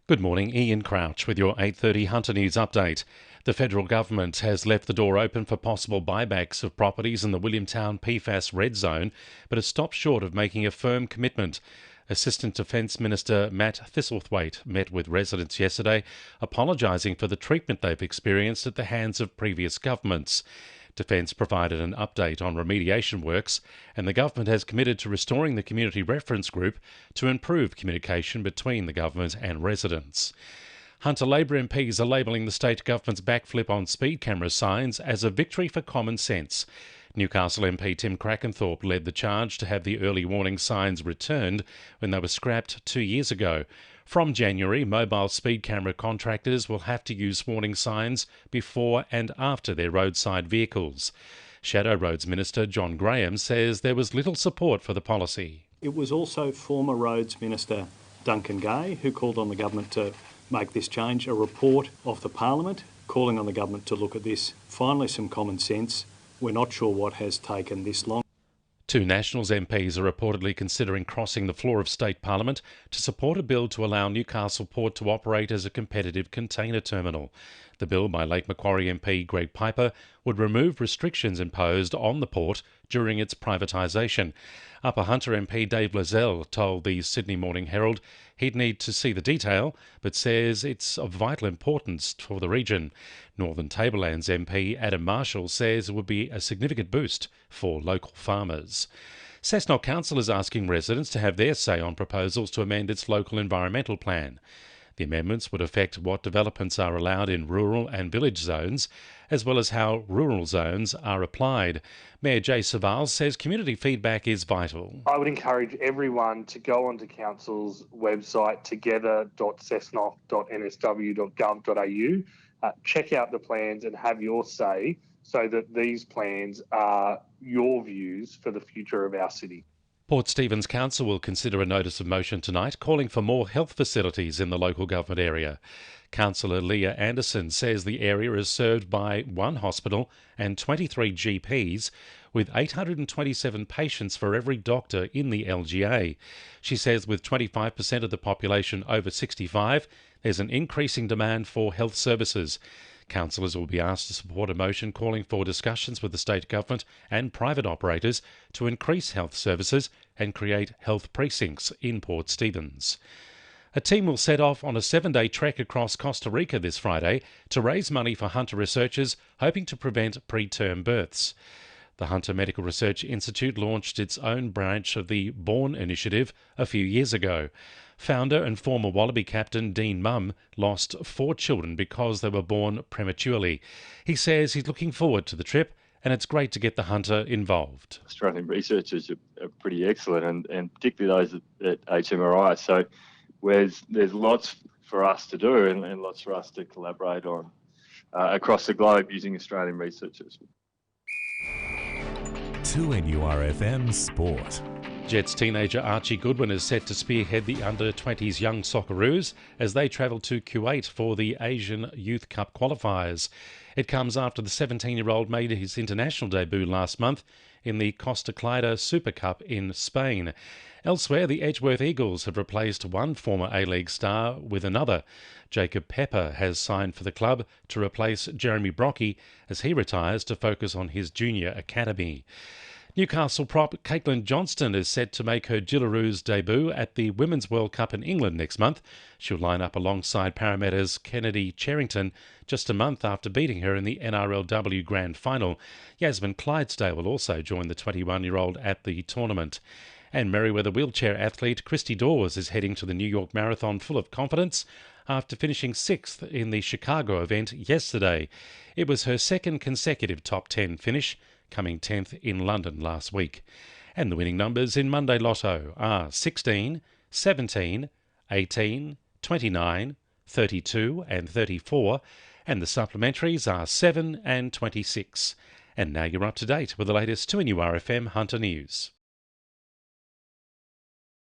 Good morning, Ian Crouch with your 8:30 Hunter News update. The federal government has left the door open for possible buybacks of properties in the Williamtown PFAS red zone, but has stopped short of making a firm commitment. Assistant Defence Minister Matt Thistlethwaite met with residents yesterday, apologising for the treatment they've experienced at the hands of previous governments. Defence provided an update on remediation works, and the government has committed to restoring the community reference group to improve communication between the government and residents. Hunter Labor MPs are labelling the state government's backflip on speed camera signs as a victory for common sense. Newcastle MP Tim Crackenthorpe led the charge to have the early warning signs returned when they were scrapped 2 years ago. From January, mobile speed camera contractors will have to use warning signs before and after their roadside vehicles. Shadow Roads Minister John Graham says there was little support for the policy. It was also former Roads Minister Duncan Gay who called on the government to make this change, a report of the Parliament calling on the government to look at this. Finally, some common sense. We're not sure what has taken this long. Two Nationals MPs are reportedly considering crossing the floor of state parliament to support a bill to allow Newcastle Port to operate as a competitive container terminal. The bill by Lake Macquarie MP Greg Piper would remove restrictions imposed on the port during its privatisation. Upper Hunter MP Dave Lazell told the Sydney Morning Herald he'd need to see the detail, but says it's of vital importance for the region. Northern Tablelands MP Adam Marshall says it would be a significant boost for local farmers. Cessnock Council is asking residents to have their say on proposals to amend its local environmental plan. The amendments would affect what developments are allowed in rural and village zones, as well as how rural zones are applied. Mayor Jay Savall says community feedback is vital. I would encourage everyone to go onto Council's website, together.cessnock.nsw.gov.au, check out the plans and have your say so that these plans are your views for the future of our city. Port Stephens Council will consider a notice of motion tonight calling for more health facilities in the local government area. Councillor Leah Anderson says the area is served by one hospital and 23 GPs, with 827 patients for every doctor in the LGA. She says with 25% of the population over 65, there's an increasing demand for health services. Councillors will be asked to support a motion calling for discussions with the state government and private operators to increase health services and create health precincts in Port Stephens. A team will set off on a 7-day trek across Costa Rica this Friday to raise money for Hunter researchers hoping to prevent preterm births. The Hunter Medical Research Institute launched its own branch of the Born Initiative a few years ago. Founder and former Wallaby captain Dean Mumm lost 4 children because they were born prematurely. He says he's looking forward to the trip and it's great to get the Hunter involved. Australian researchers are pretty excellent, and particularly those at HMRI. So there's lots for us to do and lots for us to collaborate on across the globe using Australian researchers. 2NURFM Sport. Jets teenager Archie Goodwin is set to spearhead the under-20s young Socceroos as they travel to Kuwait for the Asian Youth Cup qualifiers. It comes after the 17-year-old made his international debut last month in the Costa Clyde Super Cup in Spain. Elsewhere, the Edgeworth Eagles have replaced one former A-League star with another. Jacob Pepper has signed for the club to replace Jeremy Brockie as he retires to focus on his junior academy. Newcastle prop Caitlin Johnston is set to make her Jillaroos debut at the Women's World Cup in England next month. She'll line up alongside Parramatta's Kennedy Cherrington just a month after beating her in the NRLW Grand Final. Yasmin Clydesdale will also join the 21-year-old at the tournament. And Merriweather wheelchair athlete Christy Dawes is heading to the New York Marathon full of confidence after finishing 6th in the Chicago event yesterday. It was her second consecutive top 10 finish, coming 10th in London last week. And the winning numbers in Monday Lotto are 16, 17, 18, 29, 32 and 34, and the supplementaries are 7 and 26. And now you're up to date with the latest 2NURFM Hunter News.